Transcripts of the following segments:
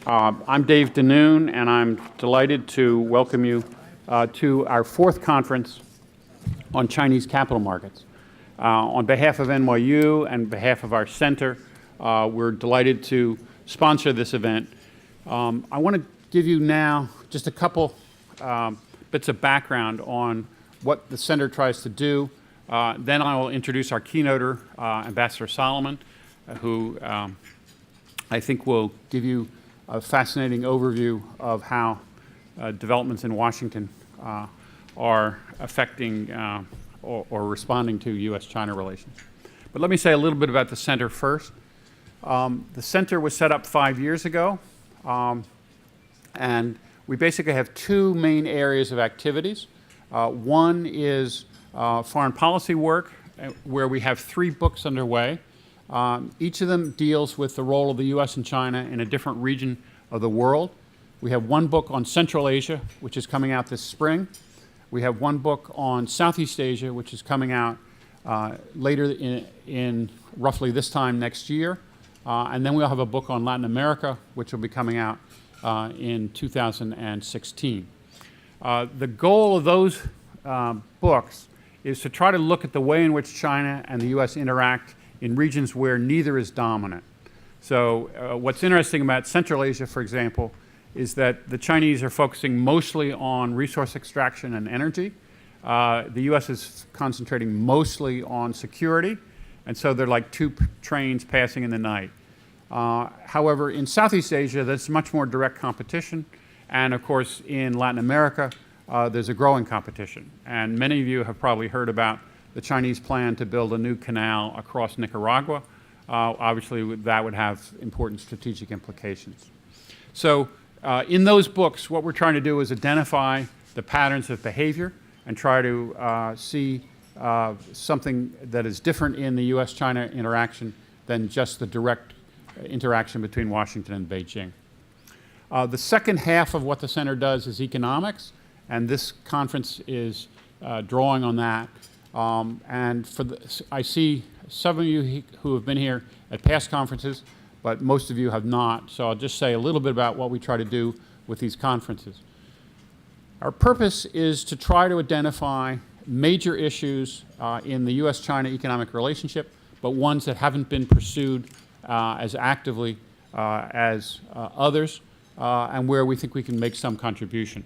I'm Dave Denoon, and I'm delighted to welcome you to our fourth conference on Chinese capital markets. On behalf of NYU and behalf of our center, we're delighted to sponsor this event. I want to give you now just a couple bits of background on what the center tries to do. Then I will introduce our keynoter, Ambassador Solomon, who I think will give you a fascinating overview of how developments in Washington are affecting or responding to U.S.-China relations. But let me say a little bit about the center first. The center was set up 5 years ago, and we basically have two main areas of activities. One is foreign policy work, where we have 3 books underway. Each of them deals with the role of the U.S. and China in a different region of the world. We have one book on Central Asia, which is coming out this spring. We have one book on Southeast Asia, which is coming out later in roughly this time next year. And then we'll have a book on Latin America, which will be coming out in 2016. The goal of those books is to try to look at the way in which China and the U.S. interact in regions where neither is dominant. So what's interesting about Central Asia, for example, is that the Chinese are focusing mostly on resource extraction and energy. The U.S. is concentrating mostly on security, and so they're like two trains passing in the night. However, in Southeast Asia, there's much more direct competition, and of course, in Latin America, there's a growing competition. And many of you have probably heard about the Chinese plan to build a new canal across Nicaragua. Obviously, that would have important strategic implications. So in those books, what we're trying to do is identify the patterns of behavior and try to see something that is different in the U.S.-China interaction than just the direct interaction between Washington and Beijing. The second half of what the center does is economics, and this conference is drawing on that. And I see some of you who have been here at past conferences, but most of you have not. So I'll just say a little bit about what we try to do with these conferences. Our purpose is to try to identify major issues in the U.S.-China economic relationship, but ones that haven't been pursued as actively as others, and where we think we can make some contribution.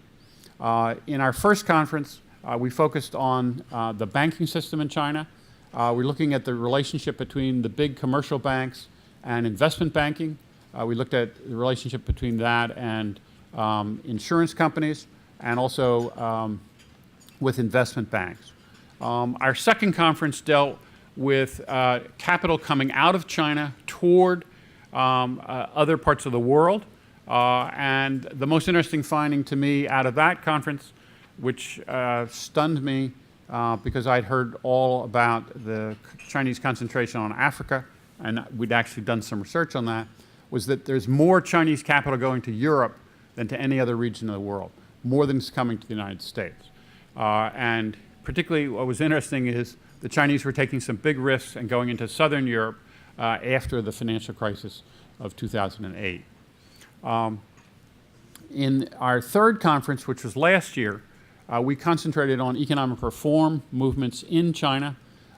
In our first conference, we focused on the banking system in China. We're looking at the relationship between the big commercial banks and investment banking. We looked at the relationship between that and insurance companies, and also with investment banks. Our second conference dealt with capital coming out of China toward other parts of the world. And the most interesting finding to me out of that conference, which stunned me because I'd heard all about the Chinese concentration on Africa, and we'd actually done some research on that, was that there's more Chinese capital going to Europe than to any other region of the world, more than is coming to the United States. And particularly what was interesting is the Chinese were taking some big risks and going into Southern Europe after the financial crisis of 2008. In our third conference, which was last year, we concentrated on economic reform movements in China,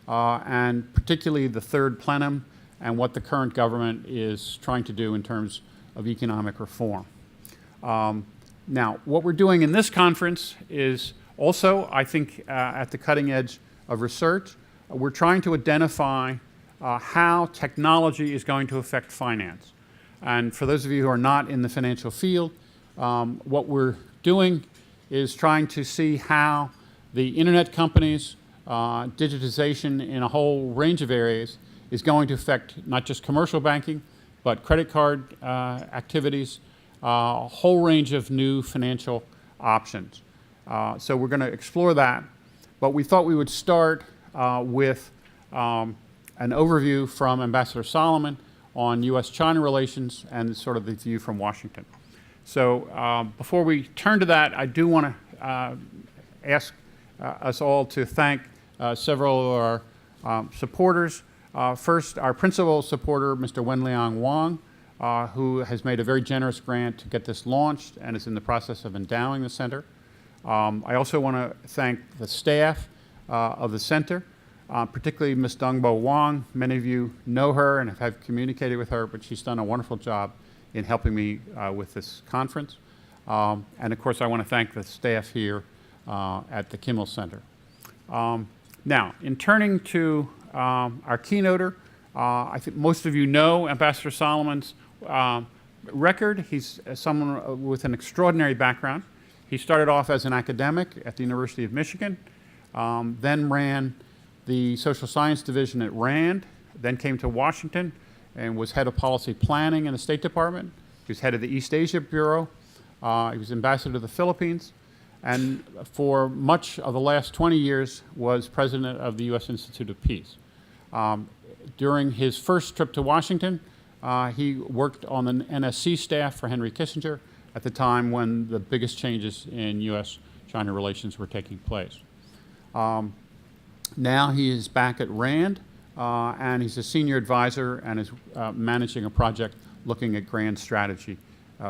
and particularly the third plenum and what the current government is trying to do in terms of economic reform. Now, what we're doing in this conference is also, I think, at the cutting edge of research. We're trying to identify how technology is going to affect finance. And for those of you who are not in the financial field, what we're doing is trying to see how the internet companies, digitization in a whole range of areas is going to affect not just commercial banking, but credit card activities, a whole range of new financial options. So we're going to explore that, but we thought we would start with an overview from Ambassador Solomon on U.S.-China relations and sort of the view from Washington. So before we turn to that, I do want to ask us all to thank several of our supporters. First, our principal supporter, Mr. Wenliang Wang, who has made a very generous grant to get this launched and is in the process of endowing the center. I also want to thank the staff of the center, particularly Ms. Dongbo Wang. Many of you know her and have communicated with her, but she's done a wonderful job in helping me with this conference. And of course, I want to thank the staff here at the Kimmel Center. Now, in turning to our keynoter, I think most of you know Ambassador Solomon's record. He's someone with an extraordinary background. He started off as an academic at the University of Michigan, then ran the social science division at RAND, then came to Washington and was head of policy planning in the State Department. He was head of the East Asia Bureau. He was ambassador to the Philippines, and for much of the last 20 years was president of the U.S. Institute of Peace. During his first trip to Washington, he worked on the NSC staff for Henry Kissinger at the time when the biggest changes in U.S.-China relations were taking place. Now he is back at RAND, and he's a senior advisor and is managing a project looking at grand strategy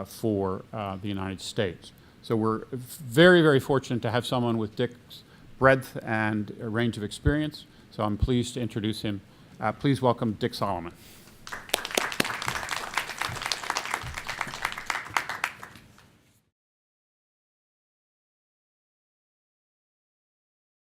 for the United States. So we're very, very fortunate to have someone with Dick's breadth and a range of experience. So I'm pleased to introduce him. Please welcome Dick Solomon.